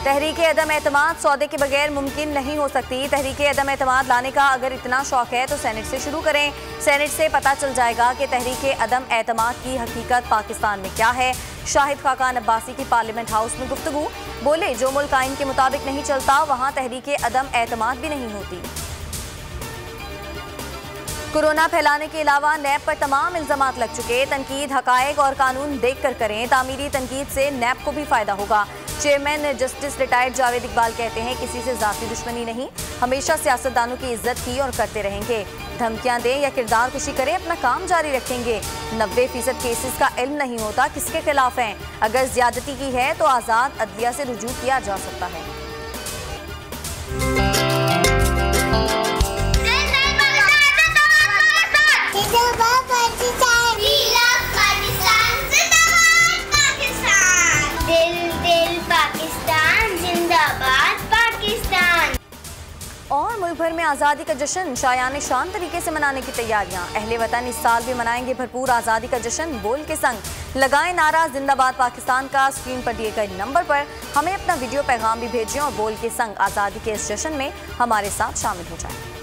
तहरीक अदम एतमाद सौदे के बगैर मुमकिन नहीं हो सकती। तहरीक अदम एतमाद लाने का अगर इतना शौक है तो सेनेट से शुरू करें। सेनेट से पता चल जाएगा कि तहरीक अदम एतमाद की हकीकत पाकिस्तान में क्या है। शाहिद खाकान अब्बासी की पार्लियामेंट हाउस में गुफ्तगू, बोले जो मुल्क आइन के मुताबिक नहीं चलता वहाँ तहरीक अदम एतमाद भी नहीं होती। कोरोना फैलाने के अलावा नैब पर तमाम इल्जामात लग चुके। तनकीद हकायक और कानून देख कर करें। तामीरी तनकीद से नैब को भी फायदा होगा। Chairman justice retired Javed Iqbal कहते हैं किसी से जाती दुश्मनी नहीं, हमेशा सियासतदानों की इज्जत की और करते रहेंगे। धमकियां दें या किरदार कुशी करें, अपना काम जारी रखेंगे। 90% केसेस का इल्म नहीं होता किसके खिलाफ हैं। अगर ज्यादती की है तो आज़ाद अदलिया से रुजू किया जा सकता है। और मुल्क भर में आज़ादी का जश्न शायान शान तरीके से मनाने की तैयारियां। अहले वतन इस साल भी मनाएंगे भरपूर आज़ादी का जश्न। बोल के संग लगाएं नारा जिंदाबाद पाकिस्तान का। स्क्रीन पर दिए गए नंबर पर हमें अपना वीडियो पैगाम भी भेजें और बोल के संग आज़ादी के इस जश्न में हमारे साथ शामिल हो जाएं।